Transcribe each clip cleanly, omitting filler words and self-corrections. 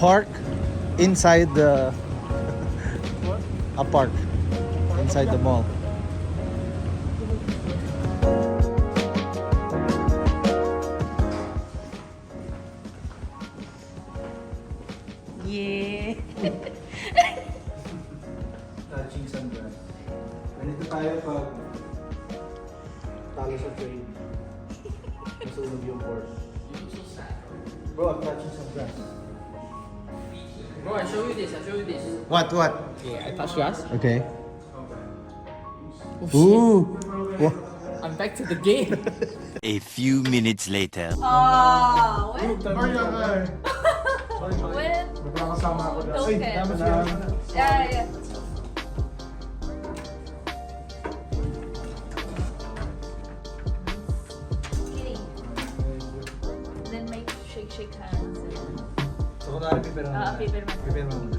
park inside the What? a park inside the mall. Yeah. Touching sunglass. Ganito tayo pag talo sa train. Nasunog yung board. Bro, I'm touching sunglass. Bro, I show you this. What? Yeah, I touch grass. Okay. Oh, shit. Ooh. Wha- I'm back to the game. A few minutes later. Oh, when? Ay, yan. When? Magkakasama ako dyan. Okay. tama na. Yeah. Kidding. Then make shake hands. So, kunwari, paper man. Paper man. Paper man.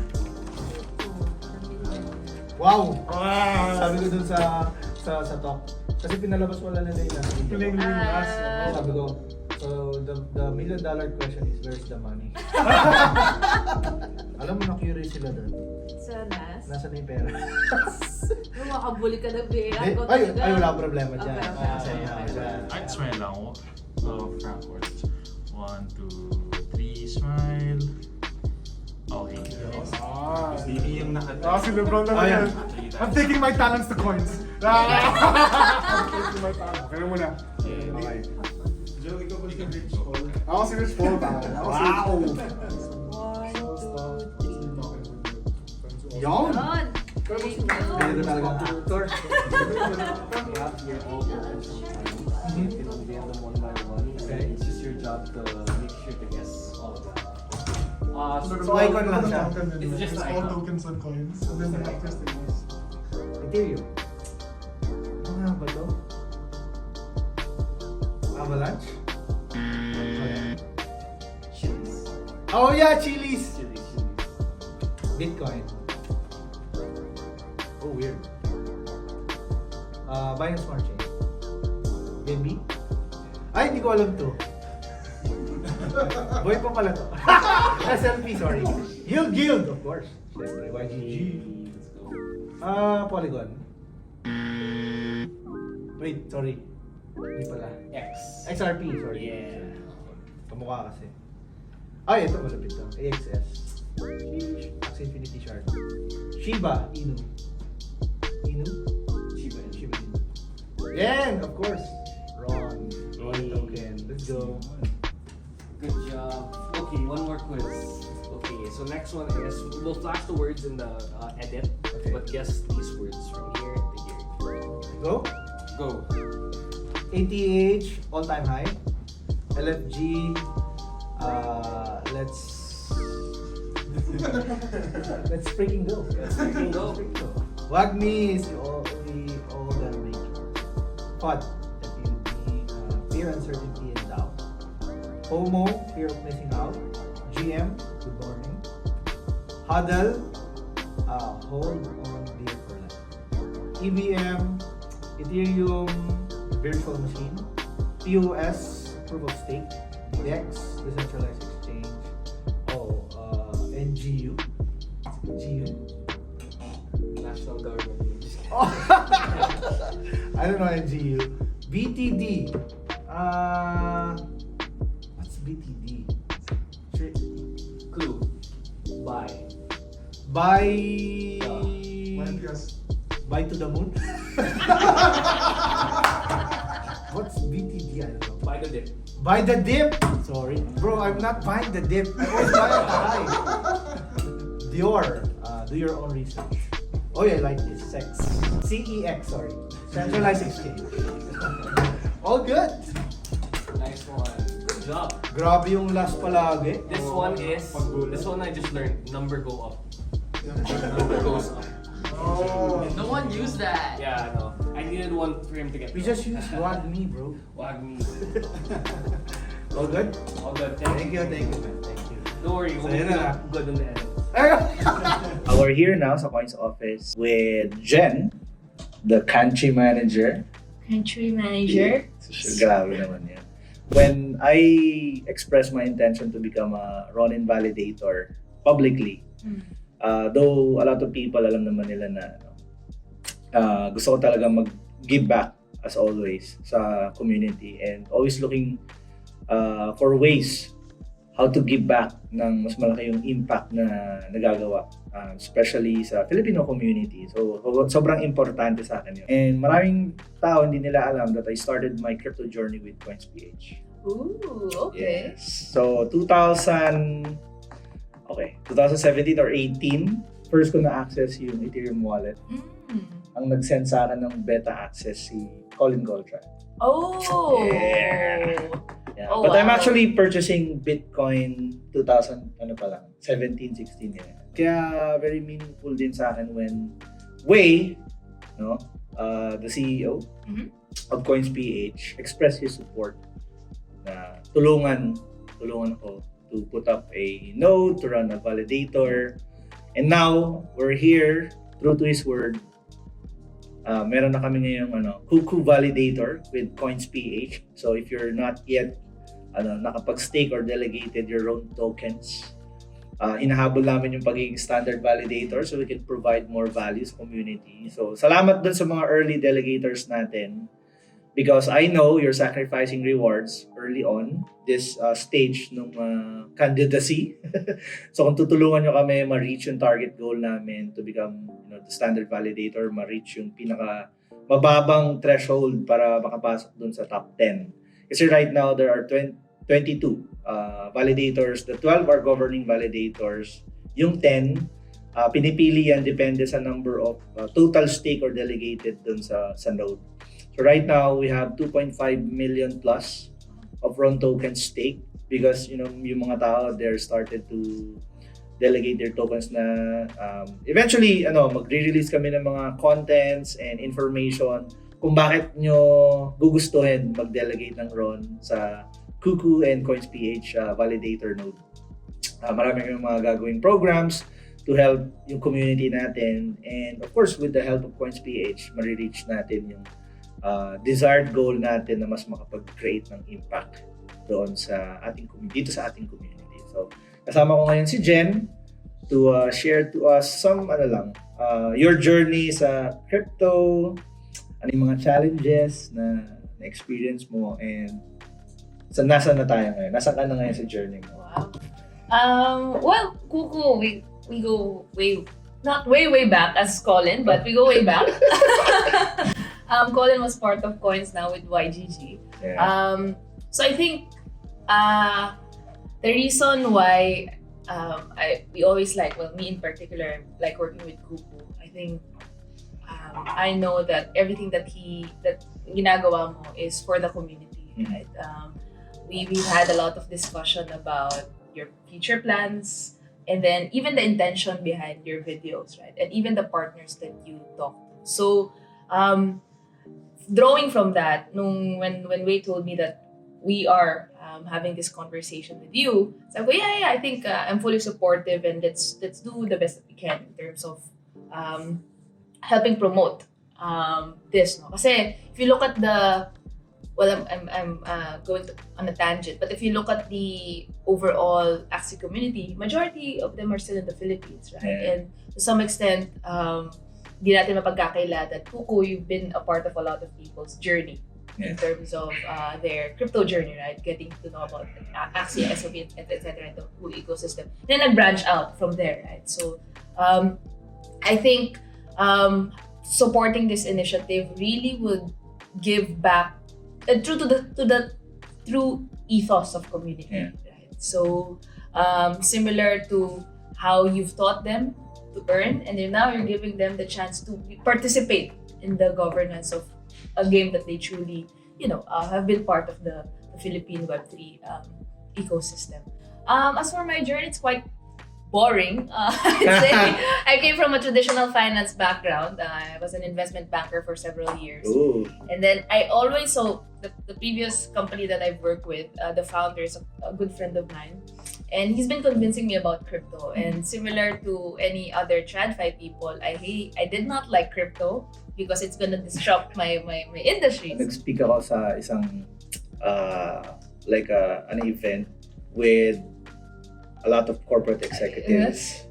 Wow! Sabi ko dun sa talk. Kasi pinalabas wala na nila. Piling-lingas. Sabi ko, so the $1 million question is, where's the money? Alam mo, na-curious sila dun. Sa nas? Nasaan na yung pera? Nung makabuli ka ng pera. Ay, wala akong problema dyan. Okay. Alright, smile lang. Frontwards. 1, 2, 3, smile. Okay. Hindi yung Si Lebron na Oh, yan. yeah. I'm taking my talents to coins. I'm taking my talents. Kaya muna. Okay. Joe, ikaw ba yung rich Paul? Ako si Rich Paul. Wow! Yon! Yun. Ganito talaga ang actor. It's just your job to make sure to guess all of that. So, icon lang siya. It's just all icon. tokens and coins. And then the actors they use. Ethereum. Ano nga ba to? Avalanche? Chilies. Oh yeah, Chili's! Chilies. Bitcoin. Oh, weird. Binance Smart Chain. BNB? Ay, hindi ko alam to. Boy pa pala to. SLP, sorry. Guild, of course. Siyempre, YGG. Polygon. Wait, sorry. Hindi pala. X. XRP, sorry. Yeah. Kamukha kasi. Ay, ito malapit to. AXS. Axie Infinity Shard. Shiba Inu. Inu? Shiba. Shiba Inu. Yan, of course. Ron token. Let's go. Good job. Okay, one more quiz. Okay, so next one is we'll flash the words in the edit, Okay. but guess these words from here to here. Go. Go. ATH, all-time high. LFG, let's freaking go. Let's freaking go. WAGMI is we all gonna make it. FUD, fear, uncertainty, and doubt. FOMO, fear of missing out. GM, good morning. HUDL, hold on dear for life. EVM, Ethereum, virtual machine. POS, proof of stake. DEX, decentralized exchange. NGU. GU. National government. Just kidding. I don't know NGU. BTD. What's BTD? Clue. Buy. Buy. Yes. Buy to the moon. What's BTD? I don't know. Buy the dip. Buy the dip. Sorry, bro. I'm not buying the dip. I always buy at the high. Dior. Do your own research. Oh yeah, I like this. Sex. CEX. Sorry. Centralized exchange. All good. Nice one. Good job. Grabe yung last palagi. This one I just learned. Number go up. Number goes up. Oh. No one used that. Yeah, I know. I needed one for him to get. We just use WAGMI, bro. WAGMI. All good? All good. Thank you, man. Thank you. Don't worry, we'll So, yun make na. it good in the end. We're here now sa Coins Office with Jen, the country manager. Country manager. Grabe naman yan. When I expressed my intention to become a Ronin validator publicly. Mm. Though a lot of people alam naman nila na gusto ko talaga mag-give back as always sa community and always looking for ways how to give back ng mas malaki yung impact na nagagawa, especially sa Filipino community. So, sobrang importante sa akin yun. And maraming tao hindi nila alam that I started my crypto journey with Coins.ph. Ooh, okay. Yes. So, 2017 or 18, first ko na-access yung Ethereum wallet. Mm. Ang nag-send sa akin ng beta access si Colin Goldtrack. Oh! Yeah. Yeah. Oh, But I'm wow. actually purchasing Bitcoin 17, 16 yan. Kaya very meaningful din sa akin when Wei, the CEO Mhm. of Coins.ph, expressed his support na tulungan ako to put up a node, to run a validator. And now, we're here, true to his word. Meron na kami ngayong Koo validator with Coins.ph. So if you're not yet nakapag-stake or delegated your own tokens, hinahabol namin yung pagiging standard validator so we can provide more value sa community. So salamat dun sa mga early delegators natin because I know you're sacrificing rewards early on this stage ng candidacy. So kung tutulungan nyo kami ma-reach yung target goal namin to become the standard validator, ma-reach yung pinaka mababang threshold para makapasok dun sa top 10. Kasi right now there are 22 validators. The 12 are governing validators. Yung 10, pinipili yan depende sa number of total stake or delegated dun sa node. So right now, we have 2.5 million plus of RON tokens stake because yung mga tao there started to delegate their tokens na eventually magre-release kami ng mga contents and information kung bakit nyo gugustuhin mag-delegate ng RON sa Koo and Coins.ph validator node. Marami kami mga gagawing programs to help yung community natin and of course with the help of Coins.ph marireach natin yung desired goal natin na mas makapag-create ng impact doon sa ating community, dito sa ating community. So kasama ko ngayon si Jen to share to us some your journey sa crypto, ano yung mga challenges na experience mo and nasa na tayo ngayon? Nasa ka na ngayon sa journey mo? Wow. Well, Koo, we go not way back as Colin, but we go way back. Colin was part of Coins now with YGG. Yeah. So I think the reason why we always me in particular, like working with Koo. I think I know that everything that ginagawa mo is for the community, right? We've had a lot of discussion about your future plans and then even the intention behind your videos, right? And even the partners that you talk to. So, drawing from that, when Wei told me that we are having this conversation with you, so I go, yeah, I think I'm fully supportive and let's do the best that we can in terms of helping promote this. No? Kasi if you look at I'm going on a tangent, but if you look at the overall Axie community, majority of them are still in the Philippines, right? Yeah. And to some extent, di natin mapagkakaila that Koo, you've been a part of a lot of people's journey in terms of their crypto journey, right? Getting to know about Axie, SOP, etc. the whole ecosystem. Then nag-branch out from there, right? So I think supporting this initiative really would give back true to the true ethos of community, right? So similar to how you've taught them to earn, and then now you're giving them the chance to participate in the governance of a game that they truly, have been part of the Philippine Web3 ecosystem. As for my journey, it's quite boring. I'd say I came from a traditional finance background. I was an investment banker for several years. Ooh. And then the previous company that I've worked with, the founder is a good friend of mine. And he's been convincing me about crypto. And similar to any other TradFi people, I did not like crypto because it's gonna disrupt my industry. Nag-speak ako sa isang an event with a lot of corporate executives.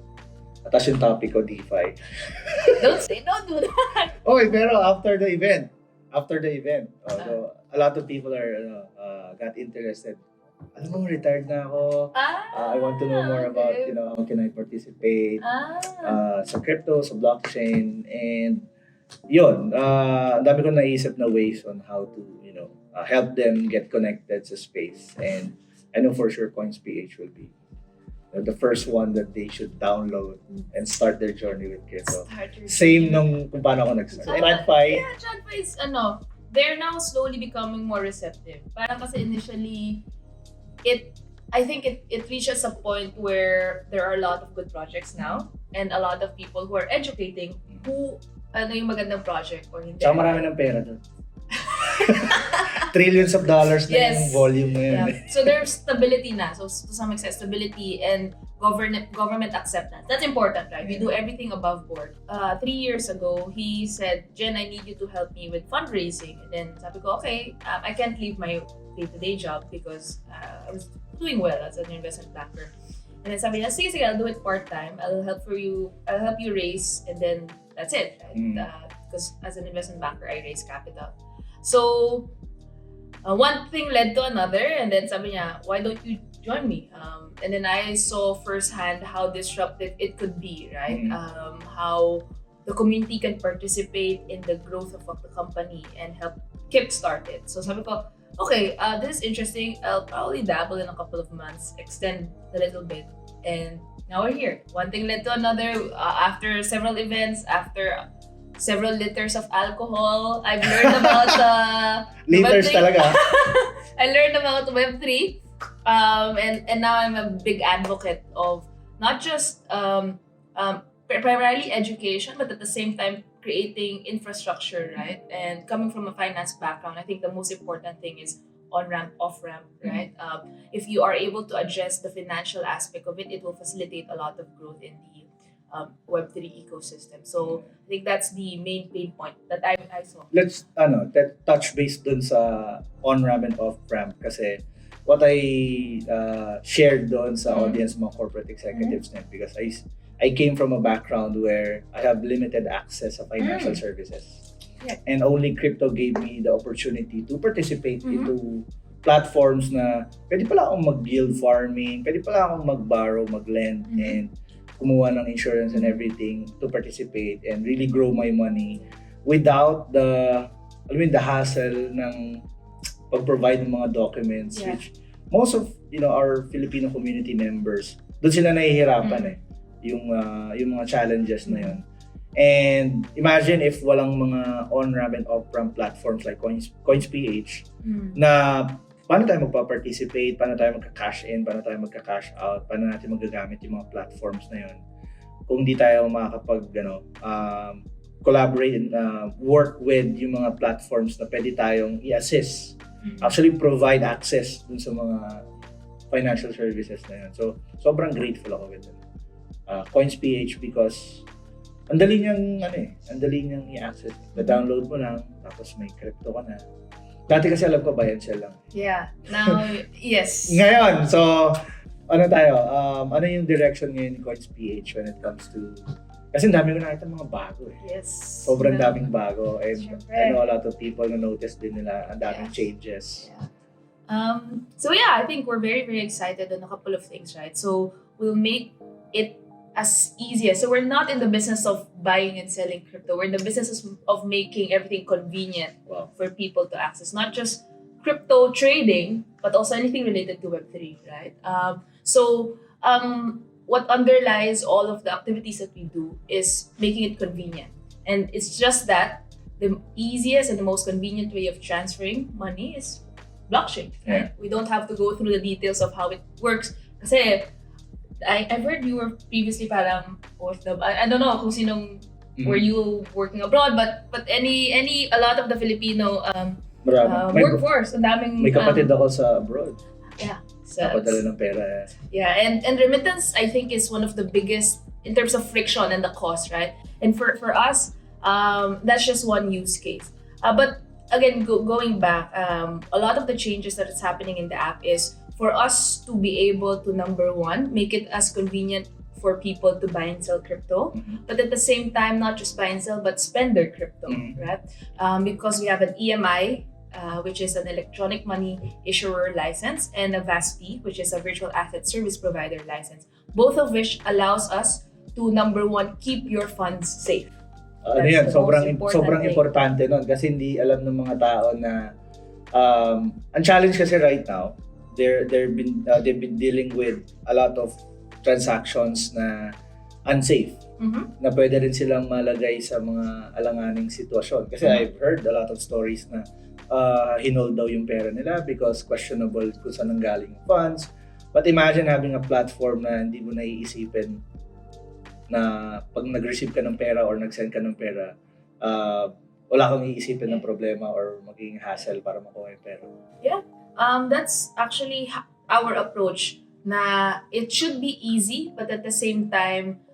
Tapos yung topic ko, DeFi. Don't do that. Okay, pero after the event, although a lot of people are got interested. Alam mo, retired na ako. I want to know more about, how can I participate sa crypto, sa blockchain, and yun, ang dami ko naisip na ways on how to, help them get connected sa space. And I know for sure CoinsPH will be the first one that they should download and start their journey with crypto. Same nung kung paano ako nag-start. TradFi. Yeah, TradFi is, they're now slowly becoming more receptive. Parang kasi initially, I think it reaches a point where there are a lot of good projects now and a lot of people who are educating who ano yung magandang project or hindi. Tsaka marami ng pera doon. Trillions of dollars na yung volume na yun. Yeah. So there's stability na. So to some extent, stability and government acceptance. That's important, right? We do everything above board. 3 years ago, he said, Jen, I need you to help me with fundraising. And then sabi ko, okay, I can't leave my day-to-day job because I was doing well as an investment banker. And then sabi niya, sige, I'll do it part-time. I'll help you raise, and then that's it. Right? Because as an investment banker, I raise capital. So one thing led to another, and then sabi niya, why don't you join me? And then I saw firsthand how disruptive it could be, right? How the community can participate in the growth of the company and help kickstart it. So sabi ko, okay, this is interesting. I'll probably dabble in a couple of months, extend a little bit, and now we're here. One thing led to another. After several events, after several liters of alcohol, I've learned about liters talaga. I learned about Web3, and now I'm a big advocate of not just primarily education, but at the same time creating infrastructure, right? And coming from a finance background, I think the most important thing is on-ramp, off-ramp, right? If you are able to address the financial aspect of it, it will facilitate a lot of growth in the Web3 ecosystem. So I think that's the main pain point that I saw. Let's touch base dun sa on-ramp and off-ramp kasi what I shared dun sa audience mga corporate executives na because I came from a background where I have limited access to financial services. Yeah. And only crypto gave me the opportunity to participate into platforms na pwede pala akong mag-yield farming, pwede pala akong mag-borrow, mag-lend, and kumuha ng insurance and everything to participate and really grow my money without the hassle ng pag-provide ng mga documents, which most of our Filipino community members, doon sila nahihirapan yung mga challenges na yun. And imagine if walang mga on-ramp and off-ramp platforms like CoinsPH na paano tayo magpa-participate, paano tayo magka-cash in, paano tayo magka-cash out, paano natin magagamit yung mga platforms na yun. Kung di tayo makakapag collaborate and work with yung mga platforms na pwede tayong i-assist, actually provide access dun sa mga financial services na yun. So sobrang grateful ako with it. CoinsPH because ang dali niyang i-access. Na-download mo lang, tapos may crypto ka na. Dati kasi alam ko, buy and sell lang. Yeah, now, yes. Ngayon, so, ano yung direction ngayon ni CoinsPH when it comes to, kasi ang dami ko nakita mga bago Yes. Sobrang daming bago. And Siyempre. I know a lot of people na notice din nila ang daming changes. Yeah. So yeah, I think we're very, very excited on a couple of things, right? So we'll make it as easy as, so we're not in the business of buying and selling crypto. We're in the business of making everything convenient for people to access, not just crypto trading, but also anything related to Web3, right? What underlies all of the activities that we do is making it convenient. And it's just that the easiest and the most convenient way of transferring money is blockchain, right? We don't have to go through the details of how it works. Kasi I've heard you were previously parang I don't know kung sinong were you working abroad, but a lot of the Filipino workforce, ang daming may kapatid ako sa abroad. Yeah. So Napadala ng pera. Yeah, and remittance I think is one of the biggest in terms of friction and the cost, right? And for us, that's just one use case. But again, going back, a lot of the changes that is happening in the app is for us to be able to, number one, make it as convenient for people to buy and sell crypto, but at the same time, not just buy and sell, but spend their crypto, right? Because we have an EMI, which is an electronic money issuer license, and a VASP, which is a virtual asset service provider license, both of which allows us to, number one, keep your funds safe. Ano That's yan, the most sobrang thing. importante nun kasi hindi alam ng mga tao na ang challenge kasi right now, they've been dealing with a lot of transactions na unsafe, na pwede rin silang malagay sa mga alanganing sitwasyon. Kasi I've heard a lot of stories na hinold daw yung pera nila because questionable kung saan nanggaling yung funds. But imagine having a platform na hindi mo naiisipin na pag nag-receive ka ng pera or nag-send ka ng pera, wala kang iisipin ng problema or magiging hassle para makuha yung pera. Yeah, that's actually our approach. Na it should be easy, but at the same time,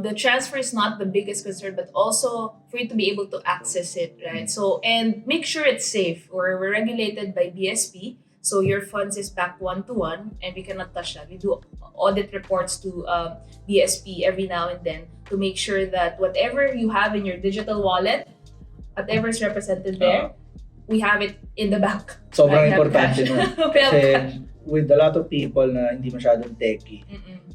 the transfer is not the biggest concern, but also for you to be able to access it, right? So, and make sure it's safe. We're regulated by BSP, so your funds is backed 1-to-1, and we cannot touch that. We do audit reports to BSP every now and then to make sure that whatever you have in your digital wallet, whatever is represented there, we have it in the bank. Sobrang We have importante cash. nun. We have Kasi cash. with a lot of people na hindi masyadong techie,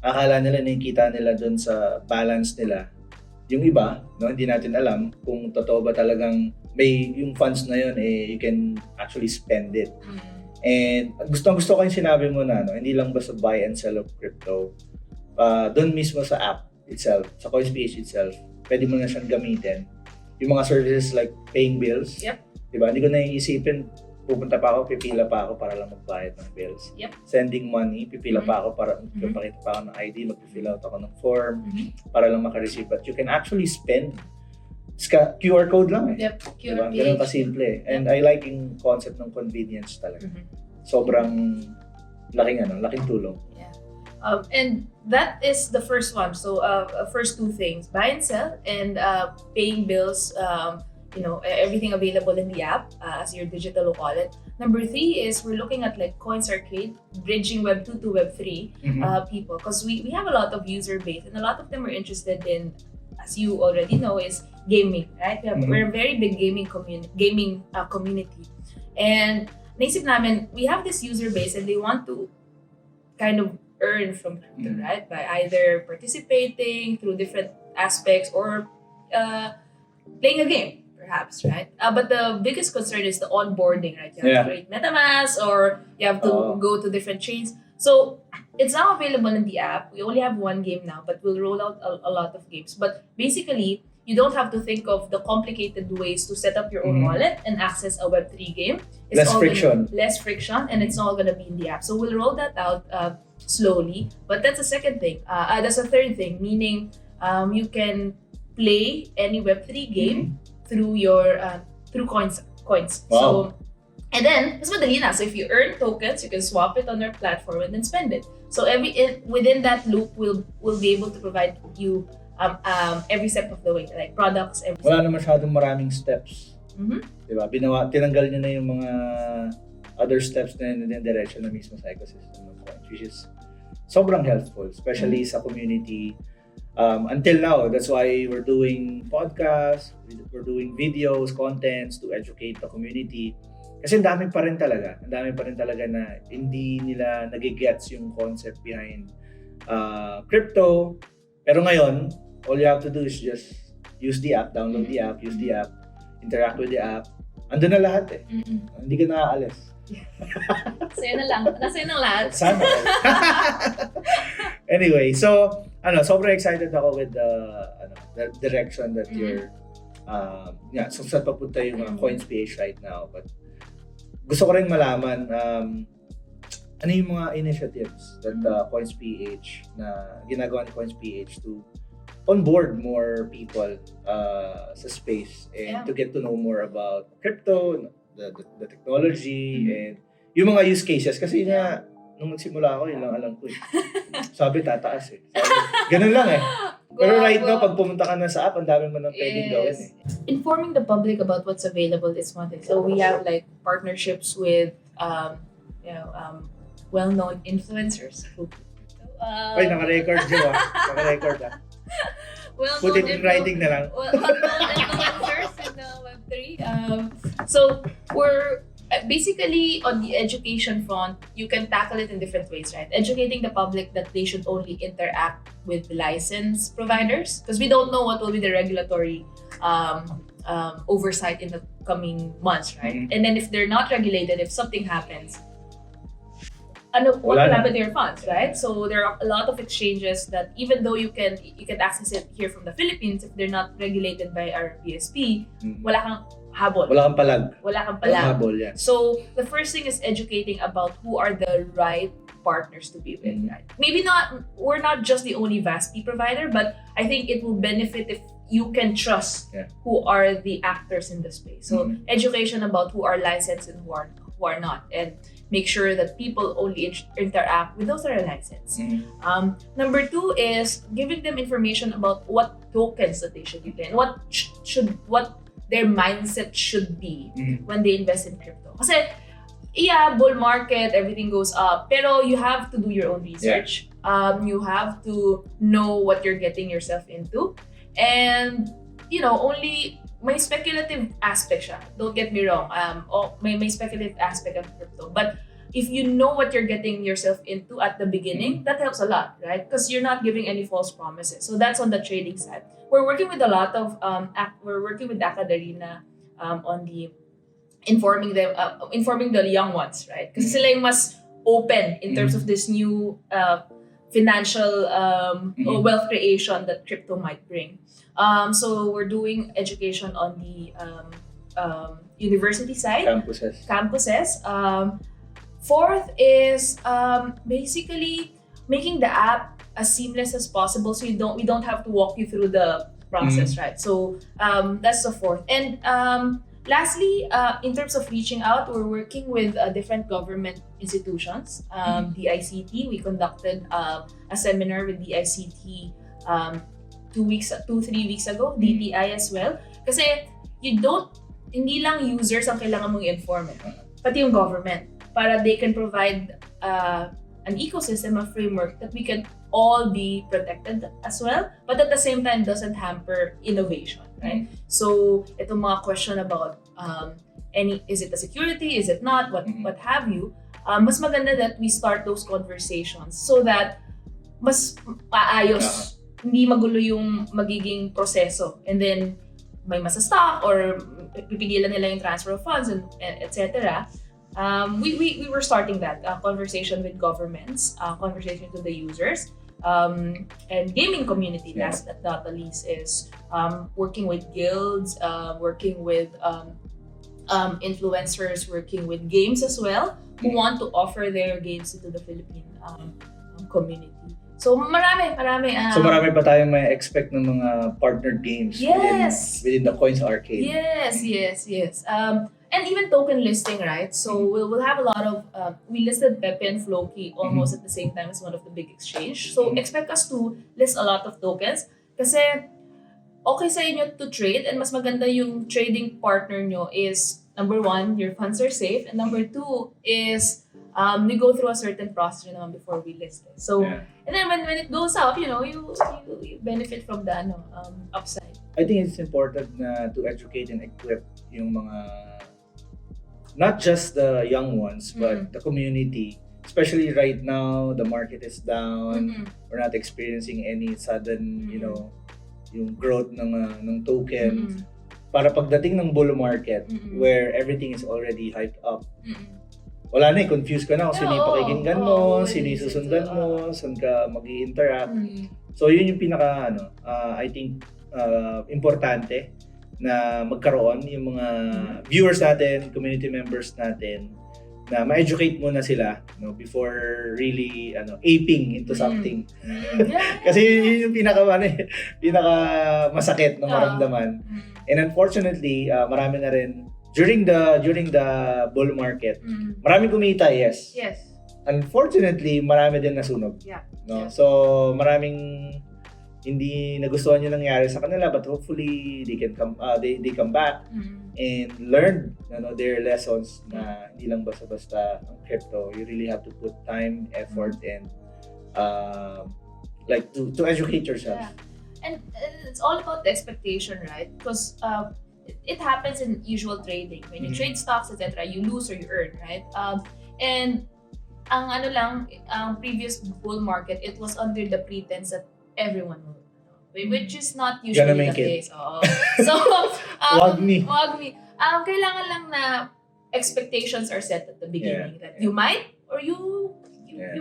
akala nila nakikita nila dun sa balance nila. Yung iba, no, hindi natin alam kung totoo ba talagang may yung funds na yun, you can actually spend it. And gusto ko yung sinabi mo na, no, hindi lang basta buy and sell of crypto. Doon mismo sa app itself, sa CoinsPH itself, pwede mo na siyang gamitin. Yung mga services like paying bills, diba? Hindi ko na iisipin, pupunta pa ako, pipila pa ako para lang magbayad ng bills. Sending money, pipila pa ako para magpapakita pa ako ng ID, magpifill out ako ng form para lang makareceive. But you can actually spend. QR code lang eh. QR diba? Ganun kasimple. And I like yung concept ng convenience talaga. Sobrang laking tulong. And that is the first one. So first two things, buy and sell, and paying bills, everything available in the app as your digital wallet. Number 3 is we're looking at like Coins Arcade, bridging Web 2 to Web 3 people, because we have a lot of user base and a lot of them are interested in, as you already know, is gaming, right? We're a very big gaming community. And naisip namin, we have this user base and they want to kind of earn from crypto, right? By either participating through different aspects or playing a game, perhaps, right? But the biggest concern is the onboarding, right? You have to create MetaMask or you have to go to different chains. So it's now available in the app. We only have one game now, but we'll roll out a lot of games. But basically, you don't have to think of the complicated ways to set up your own wallet and access a Web3 game. It's Less friction, and it's all gonna be in the app. So we'll roll that out slowly. But that's the second thing. That's the third thing, meaning you can play any Web3 game through your through coins. Wow. So, and then mas madali na. So if you earn tokens, you can swap it on their platform and then spend it. So within that loop, we'll be able to provide you every step of the way, like products. Wala na masyadong maraming steps. Diba? Tinanggal niya na yung mga other steps na diretso na mismo sa ecosystem ng coins, which is sobrang helpful, especially sa community. Until now, that's why we're doing podcasts, we're doing videos, contents to educate the community. Kasi ang dami pa rin talaga na hindi nila nagigets yung concept behind crypto. Pero ngayon, all you have to do is just use the app, download the app, use the app, interact with the app. Andun na lahat eh. Hindi ka naaalis. Sa'yo na lang. Nasa'yo na lahat. Sana. Anyway, so sobrang excited ako with the direction that you're so saan papunta yung mga CoinsPH right now. But gusto ko rin malaman ano yung mga initiatives that CoinsPH na ginagawa ni CoinsPH to onboard more people sa space and to get to know more about crypto, the technology, and yung mga use cases. Kasi nung nagsimula ako, yun lang alam ko eh. Sabi, tataas eh. Ganun lang eh. Pero right now, pag pumunta ka na sa app, ang dami mo nang pwedeng gawin eh. Informing the public about what's available is one thing. So we have like partnerships with well-known influencers. Ay, naka-record yun Naka-record Well-known Put it in writing na lang. well-known influencers in the Web3. So we're basically on the education front, you can tackle it in different ways, right? Educating the public that they should only interact with licensed providers because we don't know what will be the regulatory oversight in the coming months, right? And then if they're not regulated, if something happens, what will happen to your funds, right? So there are a lot of exchanges that even though you can access it here from the Philippines, if they're not regulated by our BSP, wala kang habol. Wala kang palag. Wala kang palag. Habol, yeah. So the first thing is educating about who are the right partners to be with, right? Maybe we're not just the only VASP provider, but I think it will benefit if you can trust who are the actors in the space. So education about who are licensed and who are not, and make sure that people only interact with those that are licensed. Number 2 is giving them information about what tokens that they should be playing, what their mindset should be when they invest in crypto. Kasi, bull market, everything goes up, pero you have to do your own research. You have to know what you're getting yourself into, and only may speculative aspect siya. Don't get me wrong. May speculative aspect of crypto. But if you know what you're getting yourself into at the beginning, that helps a lot, right? Because you're not giving any false promises. So that's on the trading side. We're working with a lot of we're working with Acadarina on the informing the young ones, right? Kasi sila yung mas open in terms of this new financial wealth creation that crypto might bring. So we're doing education on the university side, campuses. Fourth is basically making the app as seamless as possible, so we don't have to walk you through the process, right? So that's the fourth. And lastly, in terms of reaching out, we're working with different government institutions. The ICT, we conducted a seminar with the ICT 3 weeks ago, DTI as well. Kasi hindi lang users ang kailangan mong i-inform, pati yung government, para they can provide an ecosystem, a framework that we can all be protected as well, but at the same time doesn't hamper innovation, right? So itong mga question about is it a security, is it not, what have you, mas maganda that we start those conversations so that mas maayos, hindi magulo yung magiging proseso, and then may masa-stock or pipigilan nila yung transfer of funds and etc. We were starting that conversation with governments, conversation to the users, and gaming community. Last but not the least is working with guilds, working with influencers, working with games as well, who want to offer their games to the Philippine community. So marami. So marami pa tayong may expect ng mga partnered games within the Coins Arcade. Yes. And even token listing, right? So we'll have a lot of we listed Pepe and Floki almost at the same time as one of the big exchange. So expect us to list a lot of tokens kasi okay sa inyo to trade, and mas maganda yung trading partner nyo is number 1, your funds are safe, and number 2 is we go through a certain process naman before we list it. So and then when it goes up, you benefit from the upside. I think it's important na to educate and equip yung mga, not just the young ones, but the community. Especially right now, the market is down. We're not experiencing any sudden, yung growth ng token. Para pagdating ng bull market, where everything is already hyped up, wala na confused ka na kung sino yung pakikinggan mo, sino yung susundan mo, saan ka mag-i-interact. So yun yung pinaka, I think, importante na magkaroon yung mga viewers natin, community members natin, na ma-educate muna sila before really aping into something. Kasi yun yung pinaka masakit na maramdaman. And unfortunately, marami na rin during the bull market, maraming kumita, yes. Unfortunately, marami din nasunog. So maraming hindi nagustuhan yung nangyari sa kanila, but hopefully they can come they come back and learn their lessons na hindi lang basta-basta ang crypto. You really have to put time, effort, and like to educate yourself. Yeah. And it's all about the expectation, right? Because it happens in usual trading. When you trade stocks, etc., you lose or you earn, right? And ang previous bull market, it was under the pretense that everyone will, which is not Gonna usually make the it. case. Oo. So, Wag me. Kailangan lang na expectations are set at the beginning that you might or you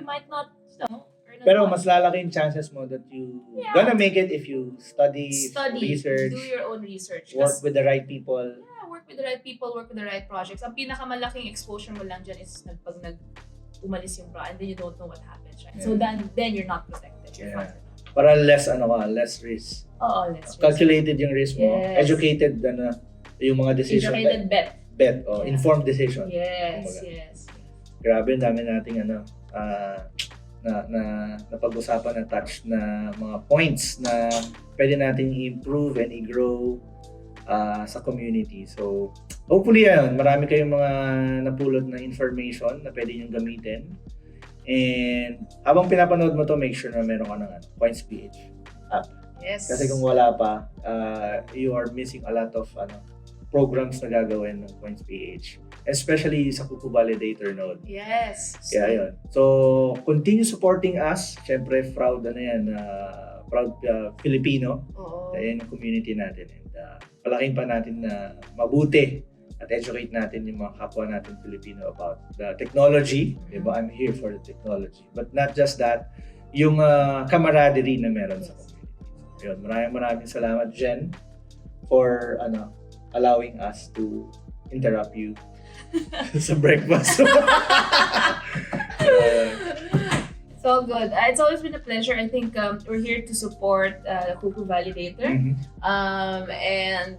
might not, earn a Pero lot. mas lalaki yung chances mo that you Yeah. gonna make it if you study, research, do your own research. work with the right people. Yeah, work with the right people, work with the right projects. Ang pinakamalaking exposure mo lang dyan is pag umalis yung and then you don't know what happens, right? So then you're not protected. You're Yeah. fine. Para less risk. Oo, let's Calculated yung risk mo. Yes. Educated yung mga decision. Educated bet. Yeah. Informed decision. Yes, Kumbaga. yes. Grabe, ang dami nating na napag-usapan na touch na mga points na pwede nating i-improve and i-grow sa community. So, hopefully marami kayong mga napulot na information na pwede nyo gamitin. And habang pinapanood mo to, make sure na meron ka ng CoinsPH app. Yes. Kasi kung wala pa, you are missing a lot of programs na gagawin ng CoinsPH. Especially sa Koo Validator node. Yes. Kaya yun. So, continue supporting us. Siyempre, proud Filipino. Oo. Yan yung community natin. And palaking pa natin na mabuti at educate natin yung mga kapwa natin Filipino about the technology. Diba? I'm here for the technology. But not just that, yung camaraderie na meron sa community. So, yun. Maraming salamat, Jen, for allowing us to interrupt you sa breakfast. It's all good. It's always been a pleasure. I think we're here to support Koo Validator and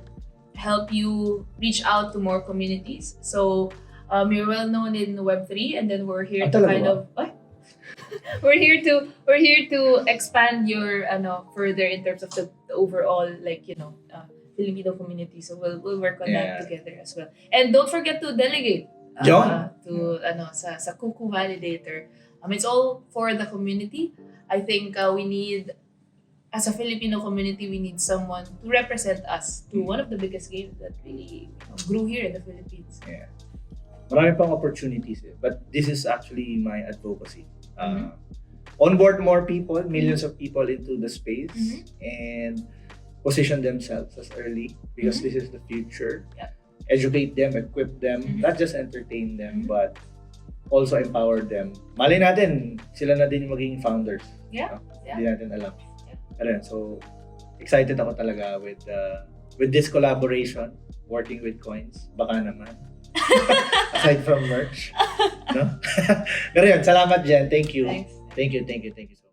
help you reach out to more communities. So you're well known in Web3, and then we're here to kind of we're here to expand your further in terms of the overall Filipino community. So we'll work on that together as well. And don't forget to delegate to sa Koo Validator. It's all for the community. I think we need, as a Filipino community, we need someone to represent us to one of the biggest games that really grew here in the Philippines. Yeah. Marami pang opportunities but this is actually my advocacy. Onboard more people, millions of people into the space and position themselves as early because this is the future. Yeah. Educate them, equip them, not just entertain them, but also empower them. Malay natin, sila na din yung magiging founders. Yeah. Hindi natin alam. Ayun, so excited ako talaga with this collaboration, working with coins. Baka naman. Aside from merch. No? Pero yun, salamat Jen. Thank you. Thanks. Thank you so much.